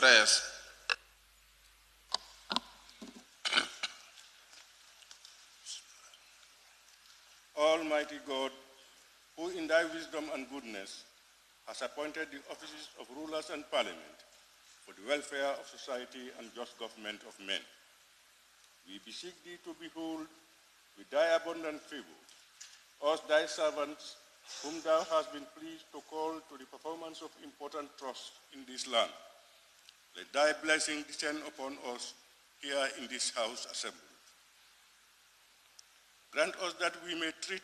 prayers. Almighty God, who in thy wisdom and goodness has appointed the offices of rulers and parliament for the welfare of society and just government of men, we beseech thee to behold with thy abundant favor us thy servants, whom thou hast been pleased to call to the performance of important trusts in this land. Let thy blessing descend upon us here in this house assembled. Grant us that we may treat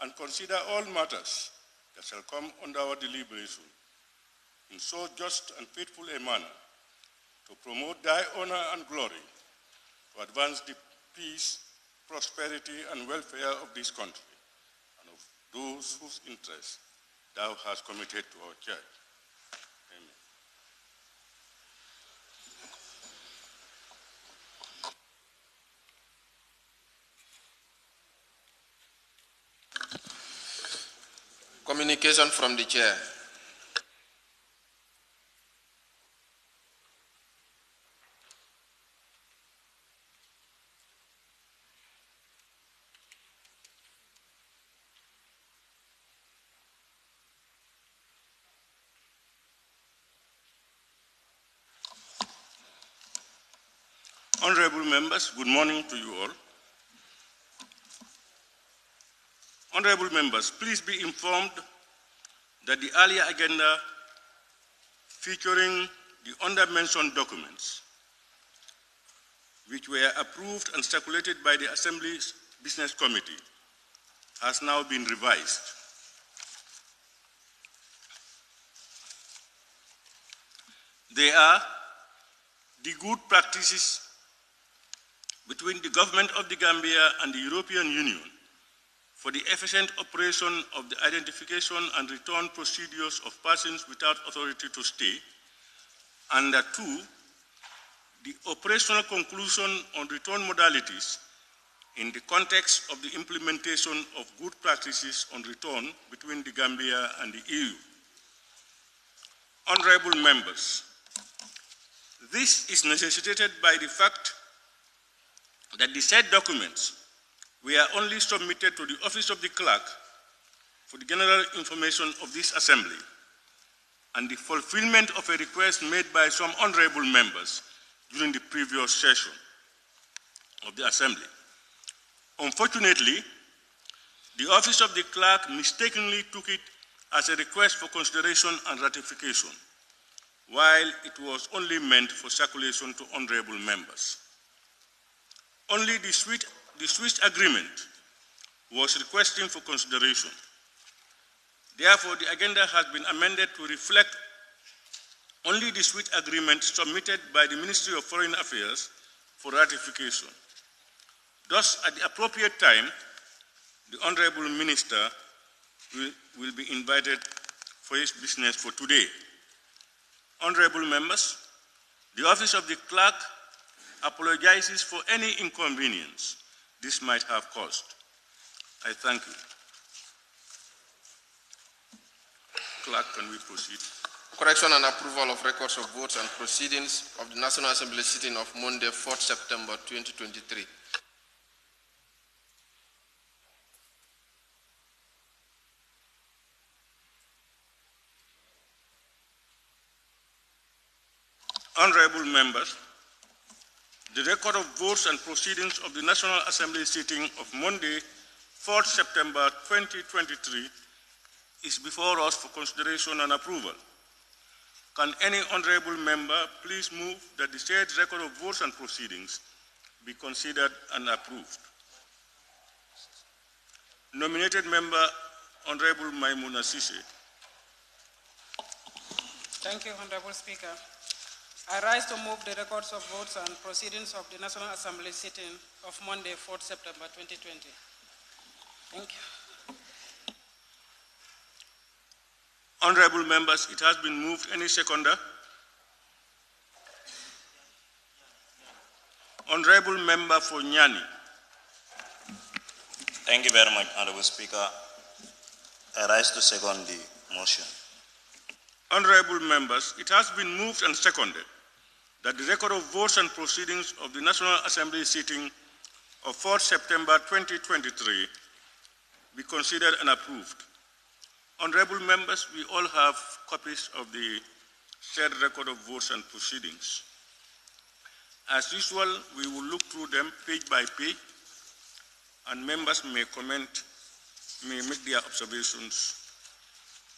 and consider all matters that shall come under our deliberation in so just and faithful a manner to promote thy honor and glory, to advance the peace, prosperity, and welfare of this country and of those whose interests thou hast committed to our church. Amen. Communication from the chair. Honorable members, good morning to you all. Honorable members, please be informed that the earlier agenda featuring the under-mentioned documents, which were approved and circulated by the Assembly's Business Committee, has now been revised. They are the good practices between the government of the Gambia and the European Union for the efficient operation of the identification and return procedures of persons without authority to stay, and two, the operational conclusion on return modalities in the context of the implementation of good practices on return between the Gambia and the EU. Honorable members, this is necessitated by the fact that the said documents were only submitted to the Office of the Clerk for the general information of this Assembly and the fulfillment of a request made by some honorable members during the previous session of the Assembly. Unfortunately, the Office of the Clerk mistakenly took it as a request for consideration and ratification, while it was only meant for circulation to honorable members. Only the Swiss agreement was requesting for consideration. Therefore, the agenda has been amended to reflect only the Swiss agreement submitted by the Ministry of Foreign Affairs for ratification. Thus, at the appropriate time, the Honorable Minister will be invited for his business for today. Honorable members, the Office of the Clerk apologizes for any inconvenience this might have caused. I thank you. Clerk, can we proceed? Correction and approval of records of votes and proceedings of the National Assembly sitting of Monday, 4th September 2023. Honorable members, the record of votes and proceedings of the National Assembly sitting of Monday, 4th September 2023 is before us for consideration and approval. Can any honorable member please move that the said record of votes and proceedings be considered and approved? Nominated member, Honorable Maimouna Cissé. Thank you, Honorable Speaker. I rise to move the records of votes and proceedings of the National Assembly sitting of Monday, 4th September 2020. Thank you. Honorable members, it has been moved. Any seconder? Honorable member for Nyani. Thank you very much, Honorable Speaker. I rise to second the motion. Honorable members, it has been moved and seconded that the record of votes and proceedings of the National Assembly sitting of 4th September 2023 be considered and approved. Honorable members, we all have copies of the said record of votes and proceedings. As usual, we will look through them page by page, and members may make their observations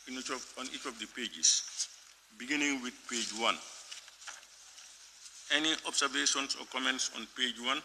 on each of the pages, beginning with page 1. Any observations or comments on page 1?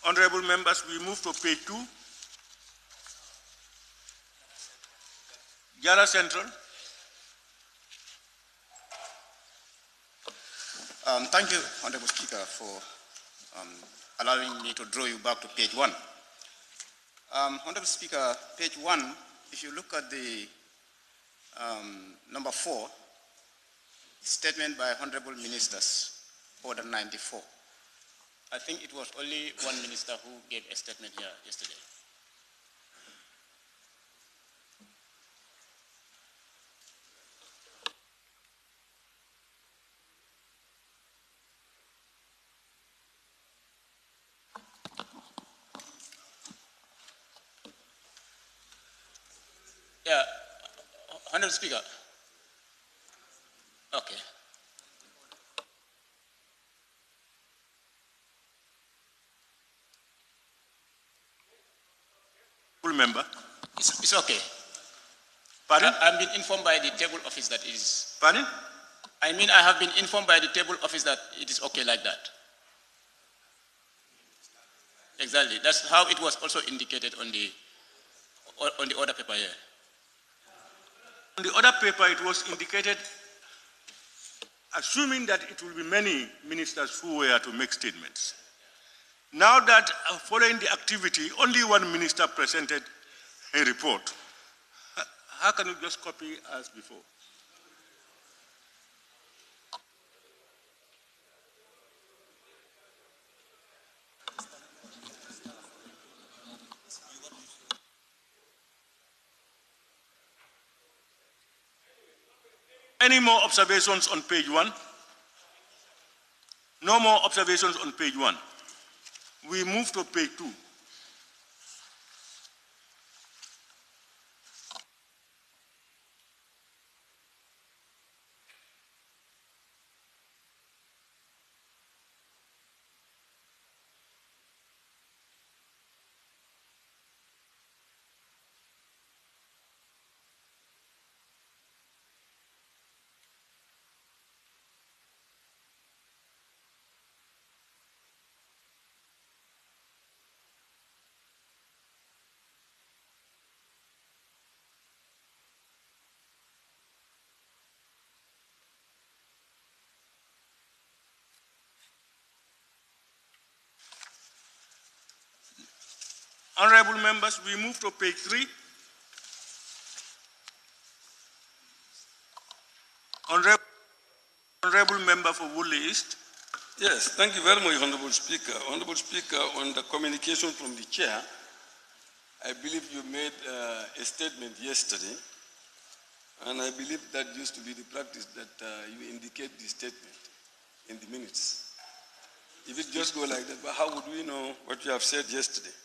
Honorable members, we move to page 2. Jara Central. Thank you, Honorable Speaker, for allowing me to draw you back to page 1. Honorable Speaker, page 1, if you look at the number 4, statement by Honorable Ministers, Order 94. I think it was only one minister who gave a statement here yesterday. Yeah, Honorable Speaker. Okay. Member. It's okay. Pardon? I've been informed by the table office that it is. Pardon? I mean, I have been informed by the table office that it is okay like that. Exactly. That's how it was also indicated on the order paper here. On the order paper, it was indicated, assuming that it will be many ministers who were to make statements. Now that following the activity, only one minister presented a report. How can you just copy as before? Any more observations on page 1? No more observations on page 1. We move to page 2. Honorable members, we move to page 3. Honorable member for Woodley East. Yes, thank you very much, Honorable Speaker. Honorable Speaker, on the communication from the chair, I believe you made a statement yesterday, and I believe that used to be the practice that you indicate the statement in the minutes. If it just go like that, but how would we know what you have said yesterday?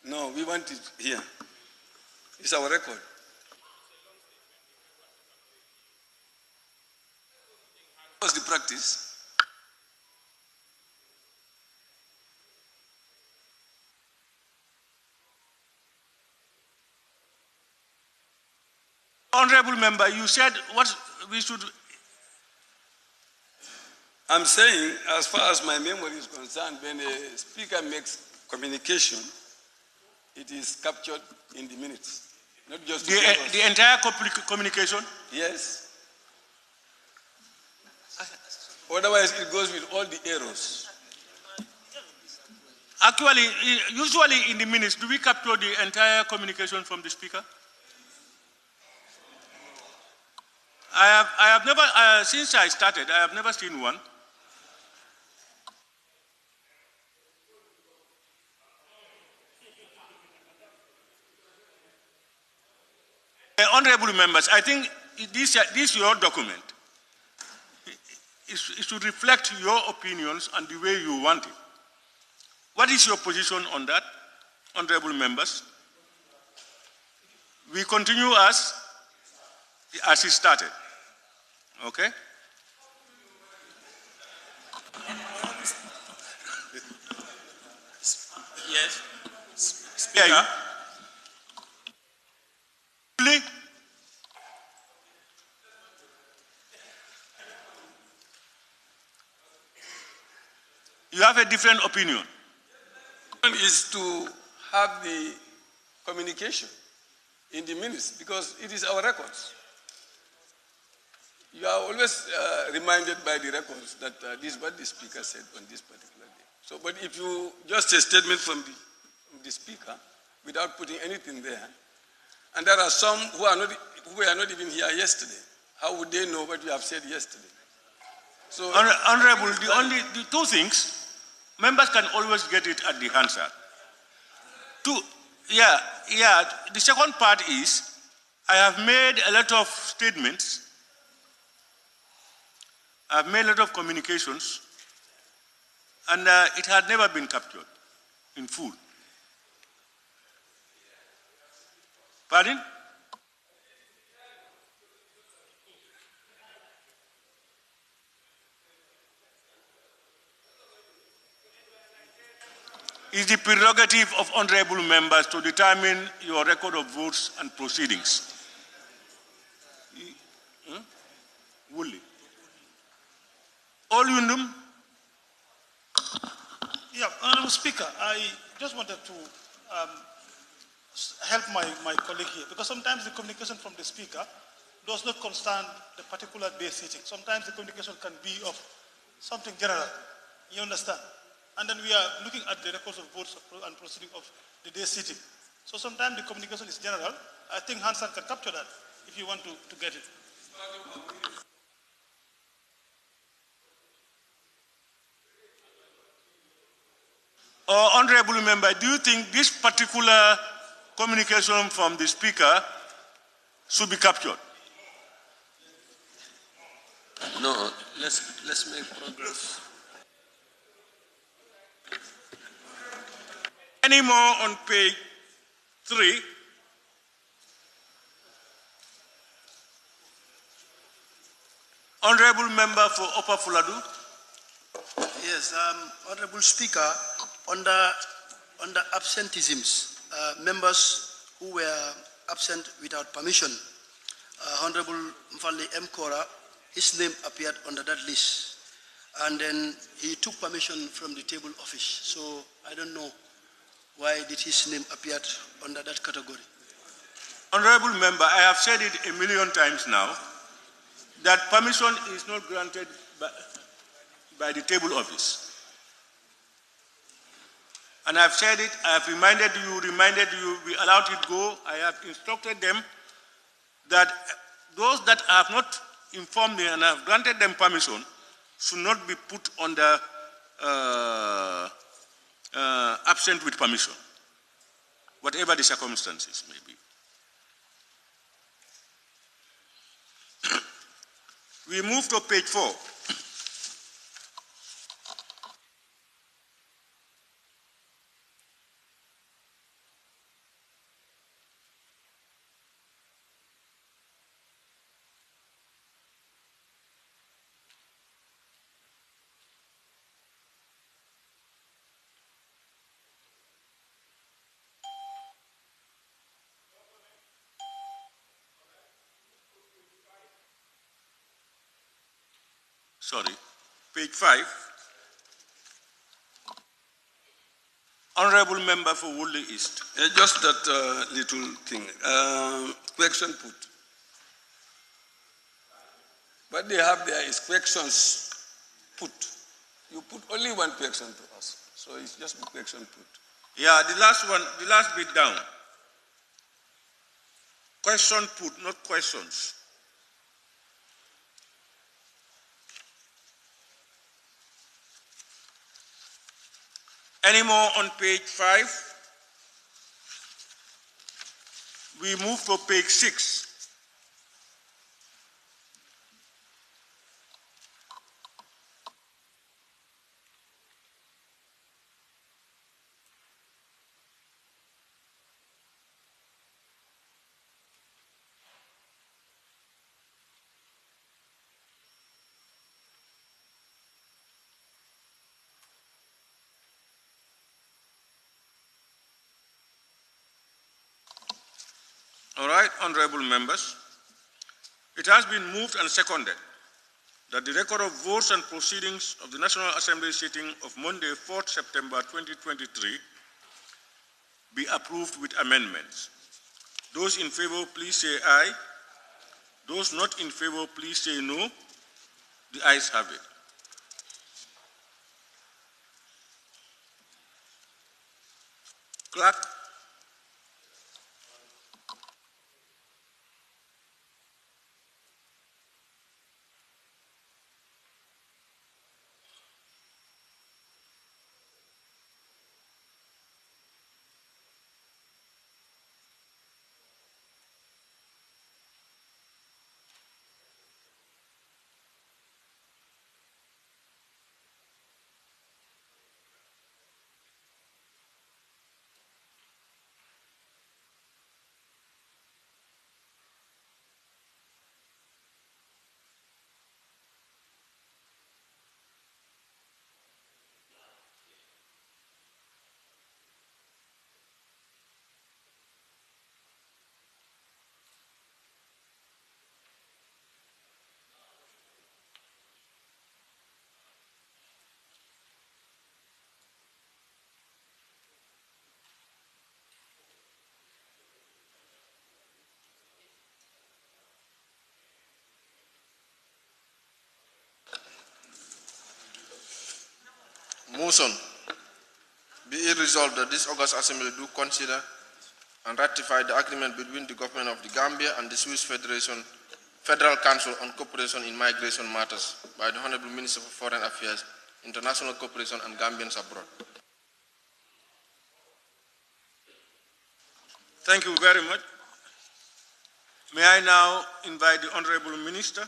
No, we want it here. It's our record. What's the practice? Honorable member, you said what we should. I'm saying, as far as my memory is concerned, when a speaker makes communication, it is captured in the minutes. Not just the entire communication? Yes. Otherwise, it goes with all the errors. Actually, usually in the minutes, do we capture the entire communication from the speaker? I have never, since I started, I have never seen one. Honorable members, I think this your document. It should reflect your opinions and the way you want it. What is your position on that, honorable members? We continue as it started. Okay? Yes. Speaker. Yeah, please. You have a different opinion. One is to have the communication in the minutes because it is our records. You are always reminded by the records that this is what the speaker said on this particular day. So, but if you just a statement from the speaker without putting anything there, and there are some who were not even here yesterday, how would they know what you have said yesterday? So, Honorable, the two things. Members can always get it at the Hansard. The second part is, I have made a lot of statements. I have made a lot of communications, and it had never been captured in full. Pardon? It's the prerogative of honorable members to determine your record of votes and proceedings. Woolley. All Yundum? Yeah, Honorable Speaker, I just wanted to help my colleague here, because sometimes the communication from the Speaker does not concern the particular day sitting. Sometimes the communication can be of something general. You understand? And then we are looking at the records of votes and proceeding of the day sitting. So sometimes the communication is general. I think Hansen can capture that if you want to get it. Honorable member, do you think this particular communication from the speaker should be captured? No, let's make progress. Any more on page 3? Honorable member for Upper Fuladu. Yes, Honorable Speaker, under absenteeisms, members who were absent without permission, Honorable Mfali M. Kora, his name appeared under that list. And then he took permission from the table office. So I don't know why did his name appear under that category. Honorable member, I have said it a million times now, that permission is not granted by the table office. And I've said it, I have reminded you, we allowed it go. I have instructed them that those that have not informed me and have granted them permission should not be put under absent with permission, whatever the circumstances may be. We move to page 4. Sorry, page 5. Honorable Member for Woodley East. Just that little thing. Question put. What they have there is questions put. You put only one question to us. So it's just the question put. Yeah, the last one, the last bit down. Question put, not questions. Any more on page 5? We move to page 6. All right, honorable members. It has been moved and seconded that the record of votes and proceedings of the National Assembly sitting of Monday, 4th September 2023 be approved with amendments. Those in favor, please say aye. Those not in favor, please say no. The ayes have it. Clerk. Motion. Be it resolved that this August Assembly do consider and ratify the agreement between the government of the Gambia and the Swiss Federal Council on Cooperation in Migration Matters by the Honorable Minister for Foreign Affairs, International Cooperation and Gambians Abroad. Thank you very much. May I now invite the Honorable Minister.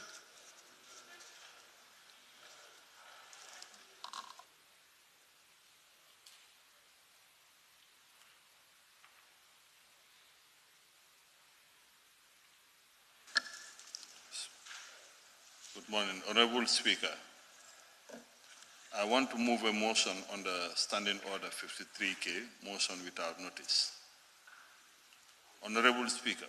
Good morning, Honorable Speaker. I want to move a motion on the Standing Order 53K, motion without notice. Honorable Speaker,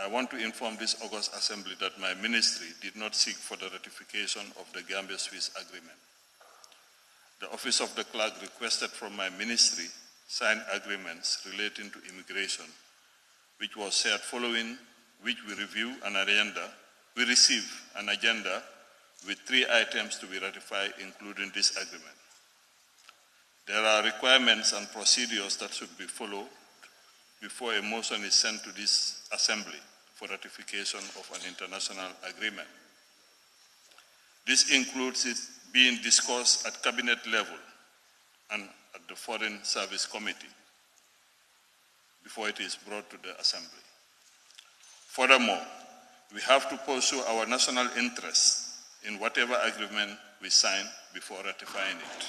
I want to inform this August Assembly that my ministry did not seek for the ratification of the Gambia-Swiss agreement. The Office of the Clerk requested from my ministry signed agreements relating to immigration, which was shared following which we review an agenda. We receive an agenda with 3 items to be ratified, including this agreement. There are requirements and procedures that should be followed before a motion is sent to this Assembly for ratification of an international agreement. This includes it being discussed at cabinet level and at the Foreign Service Committee before it is brought to the Assembly. Furthermore, we have to pursue our national interests in whatever agreement we sign before ratifying it.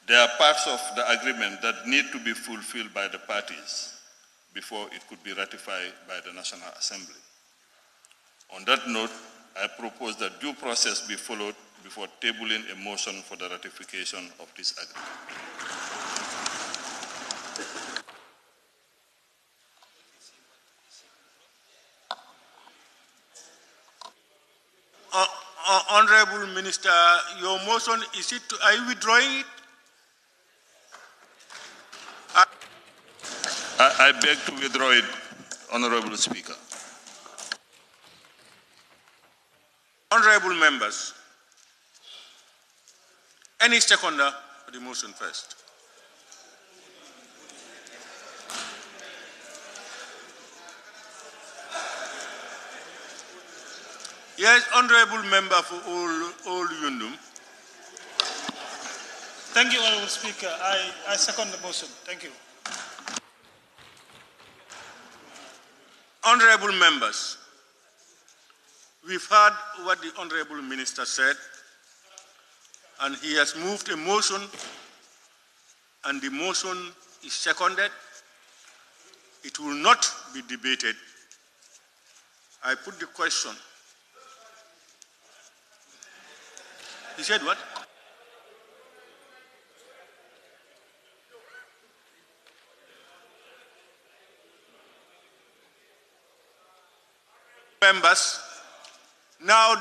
There are parts of the agreement that need to be fulfilled by the parties before it could be ratified by the National Assembly. On that note, I propose that due process be followed before tabling a motion for the ratification of this agreement. Honorable Minister, your motion, are you withdrawing it? I beg to withdraw it, Honorable Speaker. Honorable members, any seconder for the motion first? Yes, Honorable Member for all Yundum. Thank you, Honorable Speaker. I second the motion. Thank you. Honorable members, we've heard what the Honorable Minister said, and he has moved a motion, and the motion is seconded. It will not be debated. I put the question. He said what? Members, now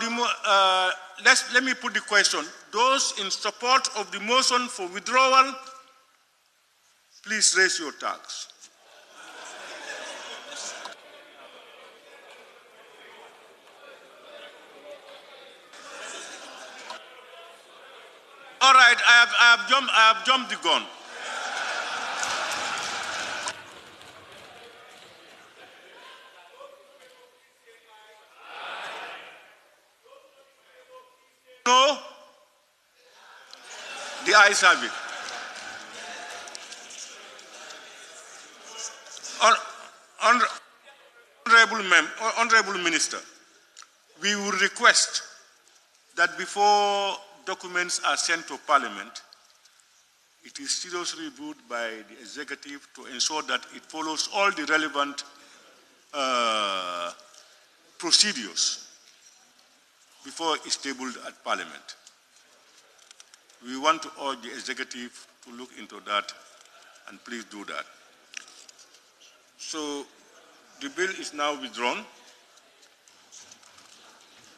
let me put the question. Those in support of the motion for withdrawal, please raise your tags. All right, I have jumped the gun. No, the ayes have it. Honorable Minister, we will request that before documents are sent to Parliament, it is seriously reviewed by the executive to ensure that it follows all the relevant procedures before it's tabled at Parliament. We want to urge the executive to look into that, and please do that. So the bill is now withdrawn.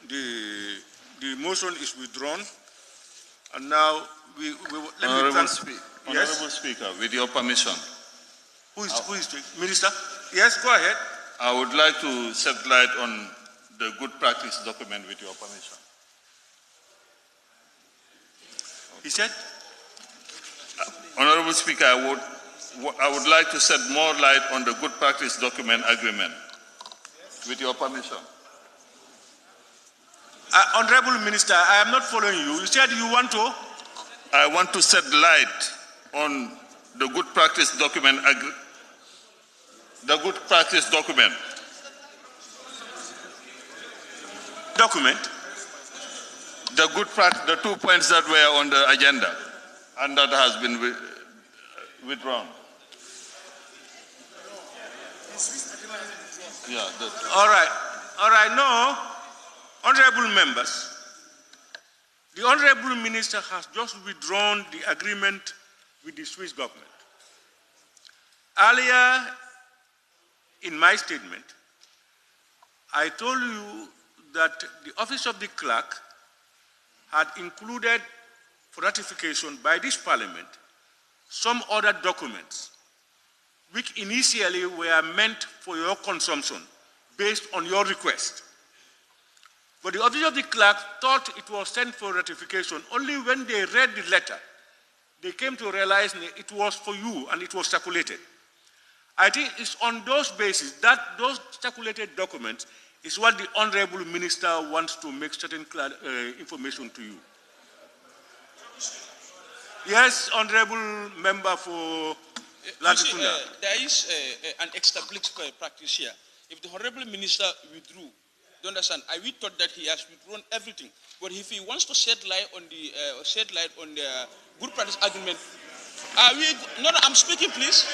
The motion is withdrawn, and now Honorable Speaker, with your permission. Who is speaking? Minister? Yes, go ahead. I would like to shed light on the good practice document with your permission. He said? Honorable Speaker, I would like to shed more light on the good practice document agreement with your permission. Honorable Minister, I am not following you. You said you want to? I want to shed light on the good practice document. The good practice document. Document? The good practice, the 2 points that were on the agenda, and that has been withdrawn. Yeah. All right. No, honorable members, the honorable minister has just withdrawn the agreement with the Swiss government. Earlier in my statement, I told you that the office of the clerk had included for ratification by this parliament some other documents which initially were meant for your consumption based on your request. But the office of the clerk thought it was sent for ratification. Only when they read the letter, they came to realize it was for you and it was circulated. I think it's on those bases that those circulated documents is what the honorable minister wants to make certain information to you. Yes, honorable member for Latitunda. There is an established practice here. If the honorable minister withdrew, do you understand? We thought that he has withdrawn everything. But if he wants to shed light on the good practice agreement, I'm speaking, please.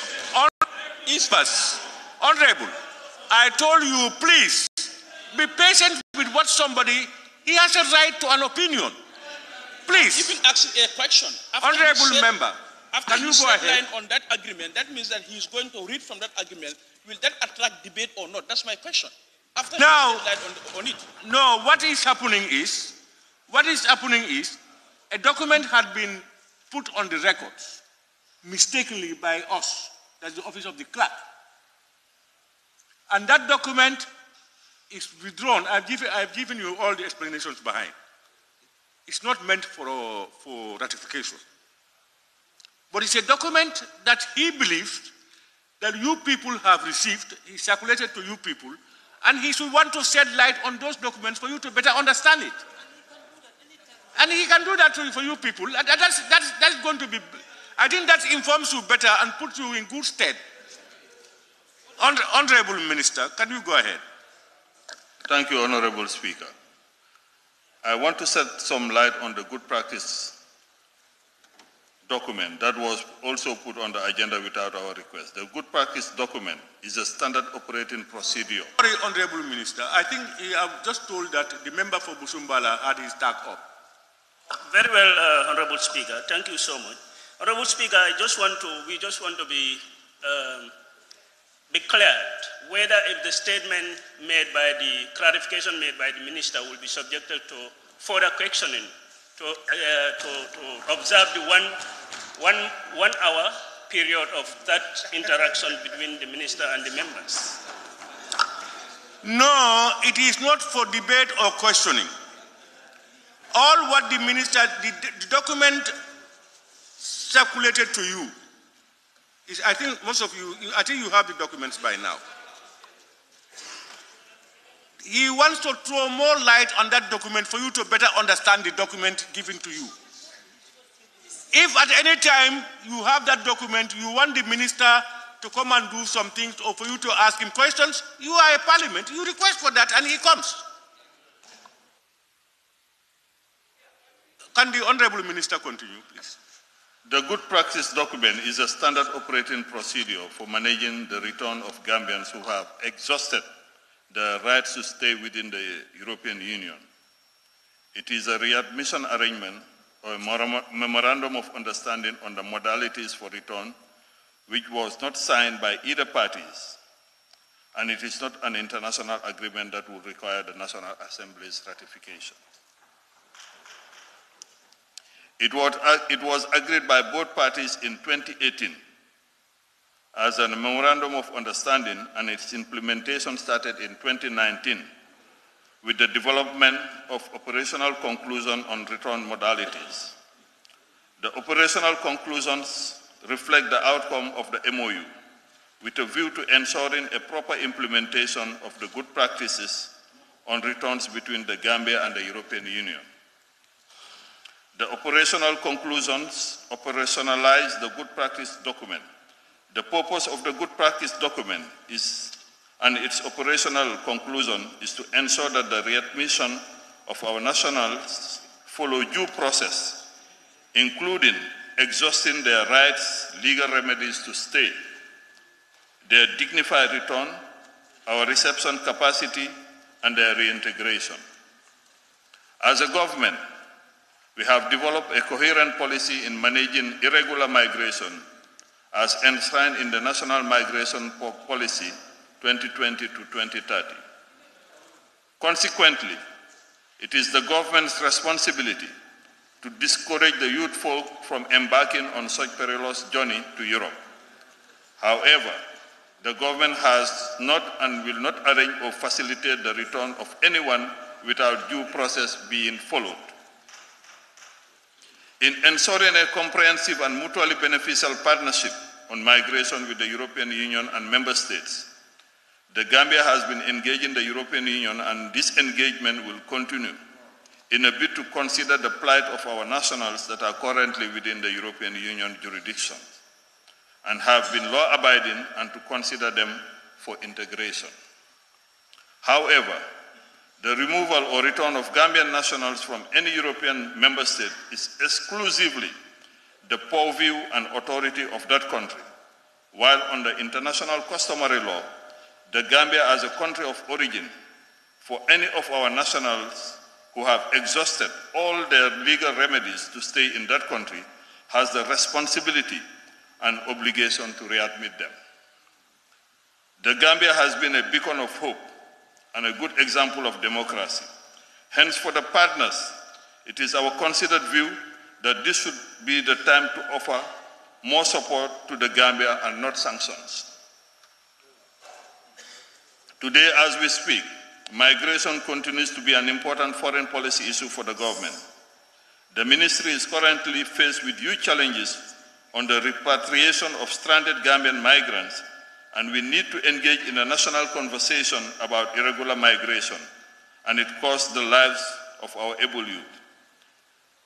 Honorable, I told you, please be patient with what somebody. He has a right to an opinion. Please. Even asking a question. Honorable member, after can you go ahead? On that agreement, that means that he is going to read from that agreement. Will that attract debate or not? That's my question. After now, he on it. No, what is happening is What is happening is a document had been put on the records mistakenly by us, that's the office of the clerk. And that document is withdrawn. I've given you all the explanations behind. It's not meant for ratification. But it's a document that he believed that you people have received, he circulated to you people, and he should want to shed light on those documents for you to better understand it. And he can do that for you people. That's going to be, I think that informs you better and puts you in good stead. Honorable Minister, can you go ahead? Thank you, Honorable Speaker. I want to shed some light on the good practice document that was also put on the agenda without our request. The good practice document is a standard operating procedure. Sorry, Honorable Minister, I think you have just told that the member for Busumbala had his tag up. Very well, Honorable Speaker. Thank you so much. Honorable Speaker, we just want to be cleared whether if the statement made by the clarification made by the minister will be subjected to further questioning to observe the one hour period of that interaction between the minister and the members. No, it is not for debate or questioning. All what the minister, the document circulated to you is, I think most of you, I think you have the documents by now. He wants to throw more light on that document for you to better understand the document given to you. If at any time you have that document, you want the minister to come and do some things or for you to ask him questions, you are a parliament, you request for that and he comes. Can the Honorable Minister continue, please? The good practice document is a standard operating procedure for managing the return of Gambians who have exhausted their rights to stay within the European Union. It is a readmission arrangement or a memorandum of understanding on the modalities for return, which was not signed by either parties, and it is not an international agreement that would require the National Assembly's ratification. It was agreed by both parties in 2018 as a memorandum of understanding, and its implementation started in 2019 with the development of operational conclusion on return modalities. The operational conclusions reflect the outcome of the MOU with a view to ensuring a proper implementation of the good practices on returns between the Gambia and the European Union. The operational conclusions operationalize the good practice document. The purpose of the good practice document and its operational conclusion is to ensure that the readmission of our nationals follow due process, including exhausting their rights, legal remedies to stay, their dignified return, our reception capacity, and their reintegration. As a government, we have developed a coherent policy in managing irregular migration as enshrined in the National Migration Policy 2020 to 2030. Consequently, it is the government's responsibility to discourage the youth folk from embarking on such perilous journey to Europe. However, the government has not and will not arrange or facilitate the return of anyone without due process being followed. In ensuring a comprehensive and mutually beneficial partnership on migration with the European Union and member states, the Gambia has been engaging the European Union, and this engagement will continue in a bid to consider the plight of our nationals that are currently within the European Union jurisdiction and have been law-abiding, and to consider them for integration. However, the removal or return of Gambian nationals from any European member state is exclusively the purview and authority of that country, while under international customary law, the Gambia as a country of origin for any of our nationals who have exhausted all their legal remedies to stay in that country has the responsibility and obligation to readmit them. The Gambia has been a beacon of hope and a good example of democracy. Hence, for the partners, It is our considered view that this should be the time to offer more support to the Gambia and not sanctions. Today, as we speak, migration continues to be an important foreign policy issue for the government. The ministry is currently faced with huge challenges on the repatriation of stranded Gambian migrants, and we need to engage in a national conversation about irregular migration, and it costs the lives of our able youth.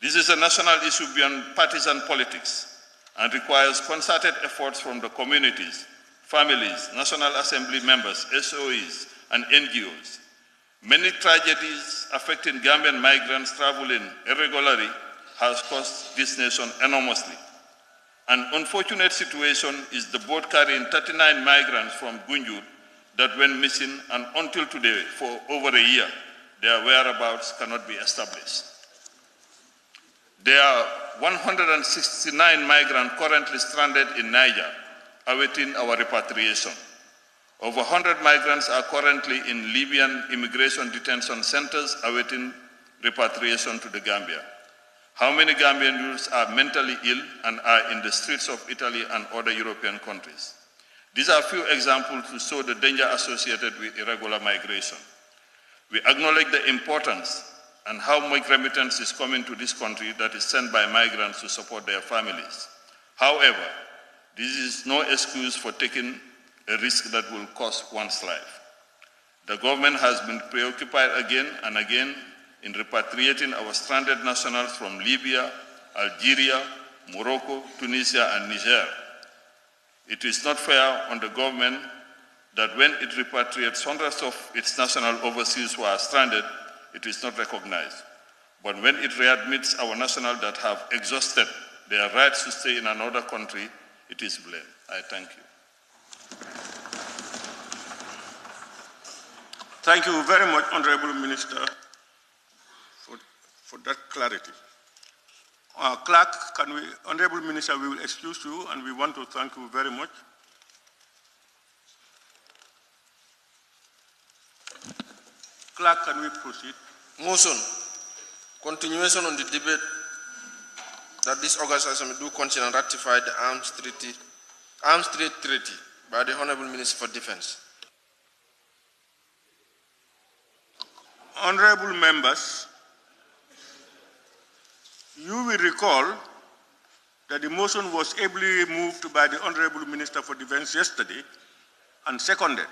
This is a national issue beyond partisan politics and requires concerted efforts from the communities, families, National Assembly members, SOEs, and NGOs. Many tragedies affecting Gambian migrants traveling irregularly has cost this nation enormously. An unfortunate situation is the boat carrying 39 migrants from Gunjur that went missing, and until today, for over a year, their whereabouts cannot be established. There are 169 migrants currently stranded in Niger, awaiting our repatriation. Over 100 migrants are currently in Libyan immigration detention centers awaiting repatriation to the Gambia. How many Gambian youths are mentally ill and are in the streets of Italy and other European countries? These are few examples to show the danger associated with irregular migration. We acknowledge the importance and how much remittance is coming to this country that is sent by migrants to support their families. However, this is no excuse for taking a risk that will cost one's life. The government has been preoccupied again and again in repatriating our stranded nationals from Libya, Algeria, Morocco, Tunisia, and Niger. It is not fair on the government that when it repatriates hundreds of its nationals overseas who are stranded, it is not recognized. But when it readmits our nationals that have exhausted their rights to stay in another country, it is blamed. I thank you. Thank you very much, Honorable Minister, for that clarity. Clerk, Honorable Minister, we will excuse you, and we want to thank you very much. Clerk, can we proceed? Motion. Continuation on the debate that this August Assembly do consider and ratify the Arms Trade Treaty by the Honorable Minister for Defense. Honorable members, you will recall that the motion was ably moved by the Honorable Minister for Defense yesterday and seconded.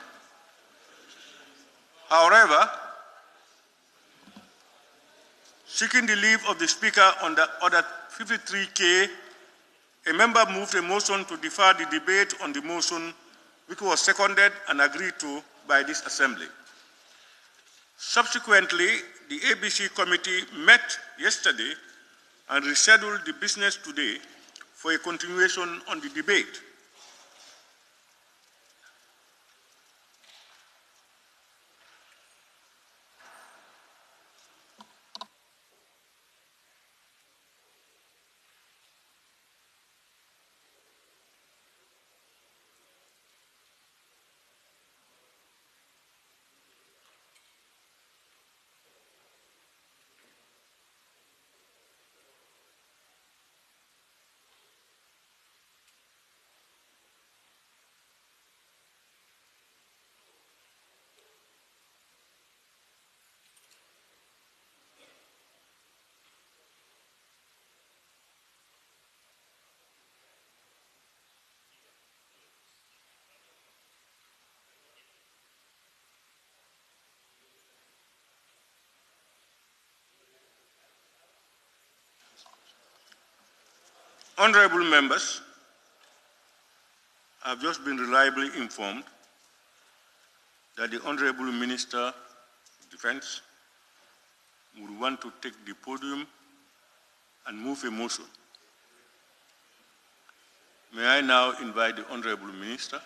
However, seeking the leave of the Speaker on the Order 53K, a member moved a motion to defer the debate on the motion, which was seconded and agreed to by this Assembly. Subsequently, the ABC Committee met yesterday and rescheduled the business today for a continuation on the debate. Honorable members, I have just been reliably informed that the Honorable Minister of Defense would want to take the podium and move a motion. May I now invite the Honorable Minister?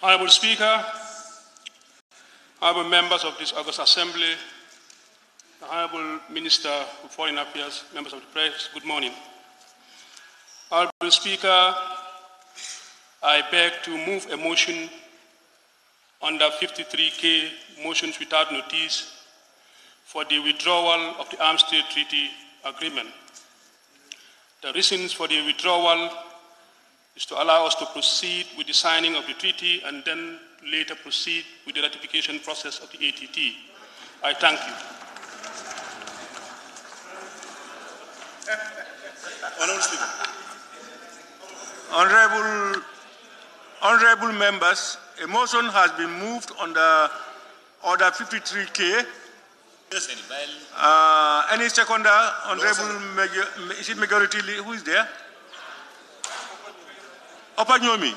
Honorable Speaker, honorable members of this August Assembly, Honorable Minister of Foreign Affairs, members of the press, good morning. Honorable Speaker, I beg to move a motion under 53K, motions without notice, for the withdrawal of the Arms Trade Treaty Agreement. The reasons for the withdrawal is to allow us to proceed with the signing of the treaty and then later proceed with the ratification process of the ATT. I thank you. Honorable Speaker. Honorable members, a motion has been moved under Order 53K. Any seconder? Honorable, is it majority? Who is there? Opanyomi.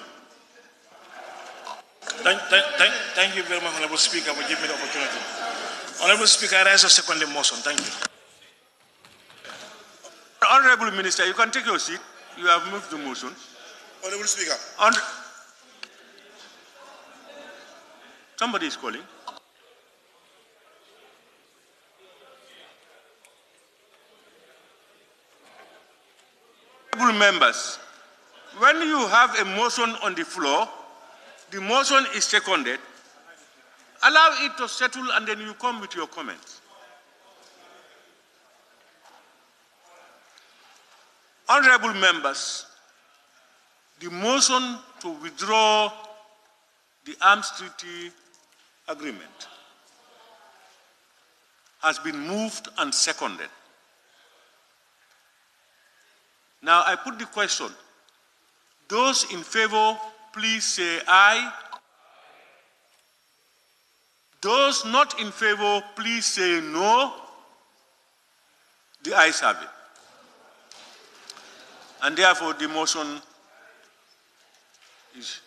Thank you very much, Honorable Speaker, for giving me the opportunity. Honorable Speaker, I raise a second motion. Thank you. Honorable Minister, you can take your seat. You have moved the motion. Honorable Speaker. Somebody is calling. Honorable members, when you have a motion on the floor, the motion is seconded, allow it to settle and then you come with your comments. Honorable members, the motion to withdraw the Arms Treaty Agreement has been moved and seconded. Now I put the question. Those in favor, please say aye. Those not in favor, please say no. The ayes have it. And therefore the motion is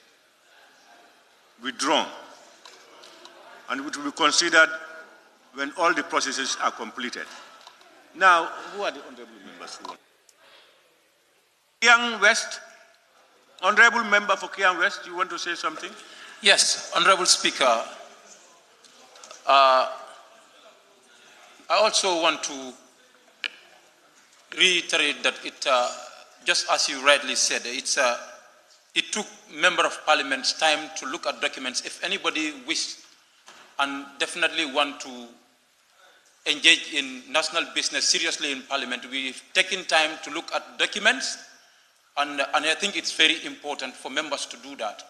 withdrawn. And it will be considered when all the processes are completed. Now, who are the honorable members who want? Kiang West, honorable member for Kiang West, you want to say something? Yes, Honorable Speaker. I also want to reiterate that it, just as you rightly said, it took Member of Parliament's time to look at documents. If anybody wished and definitely want to engage in national business seriously in Parliament, we've taken time to look at documents, and I think it's very important for members to do that.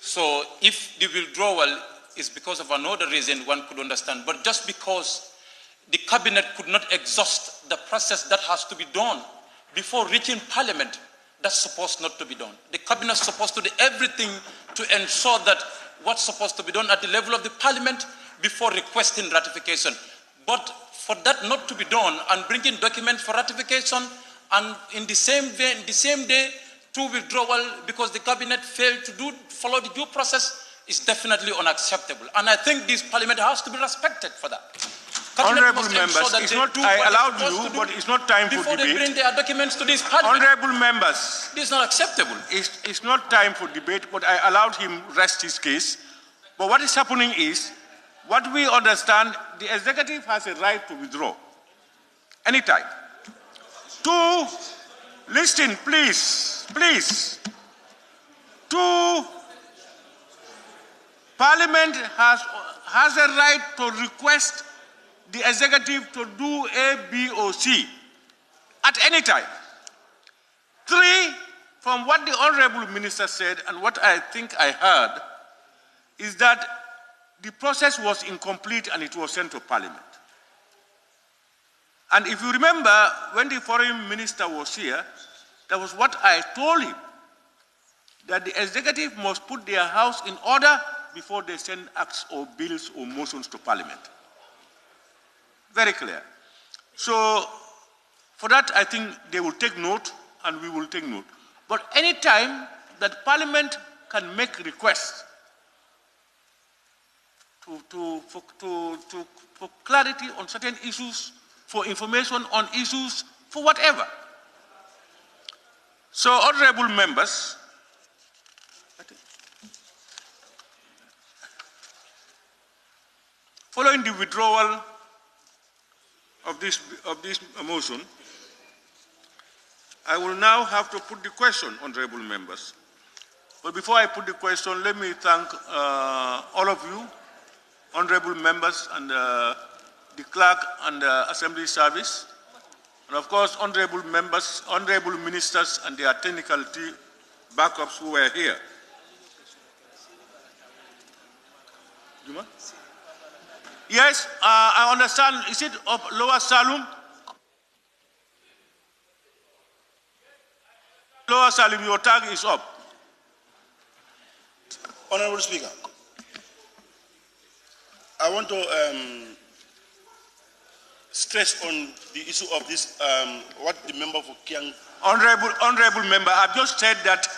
So if the withdrawal is because of another reason, one could understand, but just because the Cabinet could not exhaust the process that has to be done before reaching Parliament, that's supposed not to be done. The Cabinet is supposed to do everything to ensure that what's supposed to be done at the level of the Parliament before requesting ratification. But for that not to be done and bringing documents for ratification and in the same day to withdrawal because the Cabinet failed to follow the due process is definitely unacceptable. And I think this Parliament has to be respected for that. Honorable members, it's not, I allowed you, but it's not time for debate. Before they bring their documents to this Parliament. Honorable members. This is not acceptable. It's not time for debate, but I allowed him rest his case. But what is happening is, what we understand, the executive has a right to withdraw. Anytime. Two, listen, please. Two, Parliament has a right to request the executive to do A, B, or C at any time. Three, from what the Honorable Minister said and what I think I heard, is that the process was incomplete and it was sent to Parliament. And if you remember, when the Foreign Minister was here, that was what I told him, that the executive must put their house in order before they send acts or bills or motions to Parliament. Very clear. So, for that, I think they will take note and we will take note. But any time that Parliament can make requests for clarity on certain issues, for information on issues, for whatever. So, honorable members, following the withdrawal of this motion, I will now have to put the question, honorable members. But before I put the question, let me thank all of you, honorable members and the clerk and the assembly service, and of course, honorable members, honorable ministers and their technical team backups who were here. Yes, I understand. Is it of Lower Salum? Lower Salum, your tag is up. Honorable Speaker, I want to stress on the issue of this, what the member for Kiang... Honorable member, I've just said that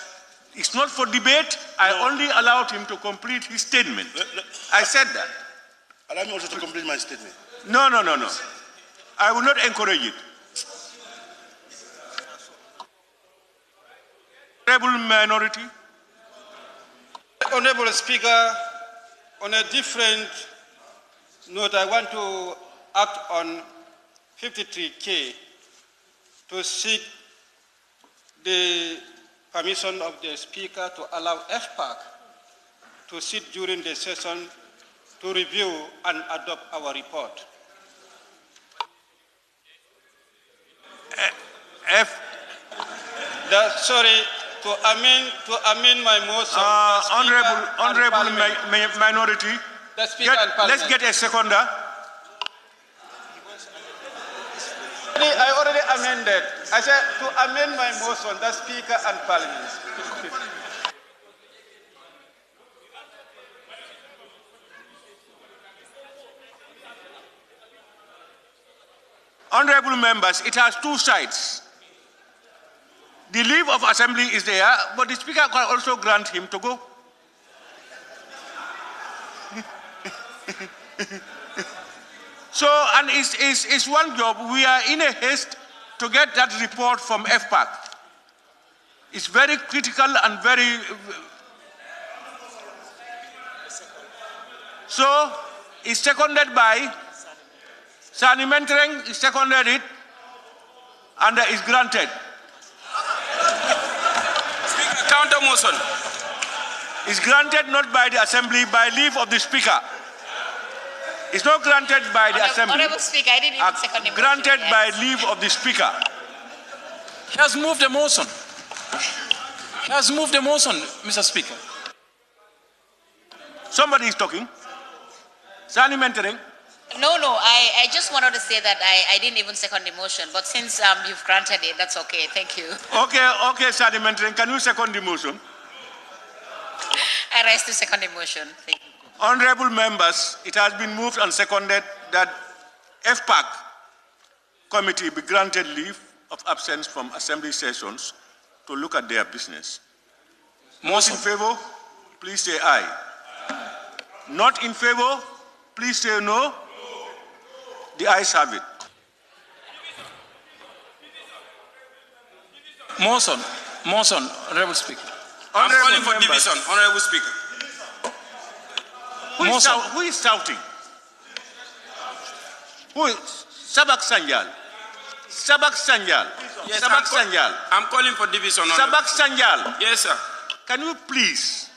it's not for debate. I only allowed him to complete his statement. I said that. Allow me also to complete my statement. No. I will not encourage it. Honorable minority. Honorable Speaker, on a different note, I want to act on 53K to seek the permission of the Speaker to allow 𝒂𝒄𝒄𝒏 to sit during the session to review and adopt our report. To amend my motion. Honorable minority, let's get a seconder. I already amended. I said to amend my motion, the Speaker and Parliament. Honorable members, it has two sides. The leave of assembly is there, but the Speaker can also grant him to go. So, and it's one job. We are in a haste to get that report from 𝒂𝒄𝒄. It's very critical and very... So, it's seconded by Sani Mentereng, is seconded it, and is granted. Speaker, counter motion. Is granted not by the assembly, by leave of the Speaker. It's not granted by the assembly. Honorable Speaker, I didn't even second the motion. Granted by leave of the Speaker. He has moved the motion. He has moved the motion, Mr. Speaker. Somebody is talking. Sani Mentereng. No, I just wanted to say that I didn't even second the motion, but since you've granted it, that's okay. Thank you. Okay, Sani Mentereng, can you second the motion? I rise to second the motion. Thank you. Honorable members, it has been moved and seconded that 𝒂𝒄𝒄 committee be granted leave of absence from assembly sessions to look at their business. Those in favor, please say aye. Not in favor, please say no. The ayes have it. Motion, Honorable Speaker. I'm calling for division, Honorable Speaker. Who is shouting? Who is Sabak Sanjal? Sabak Sanjal. Yes, Sabak Sanjal. I'm calling for division. Sabak Sanjal. Yes, sir. Can you please,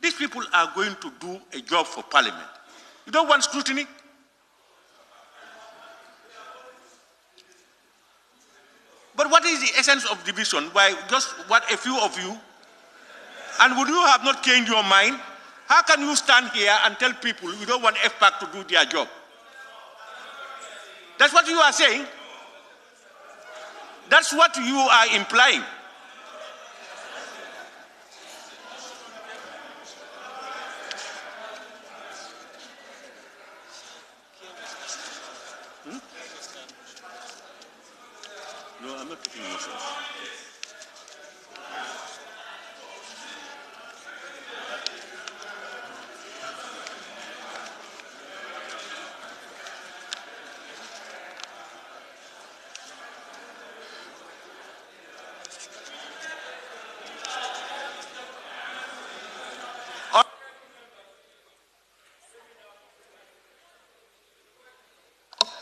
these people are going to do a job for Parliament. You don't want scrutiny? But what is the essence of division? Why just what a few of you? And would you have not changed your mind? How can you stand here and tell people you don't want 𝒂𝒄𝒄 to do their job? That's what you are saying. That's what you are implying. No, I'm not taking motions.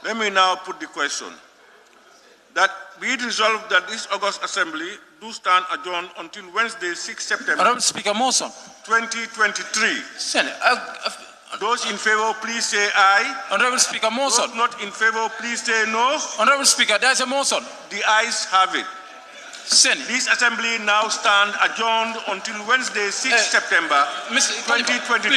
Let me now put the question. That be it resolved that this August Assembly do stand adjourned until Wednesday, 6 September. Honorable Speaker, motion. 2023. Senate. Those in favor, please say aye. Honorable Speaker, motion. Those not in favor, please say no. Honorable Speaker, there is a motion. The ayes have it. Senate. This assembly now stand adjourned until Wednesday, 6 September 2023.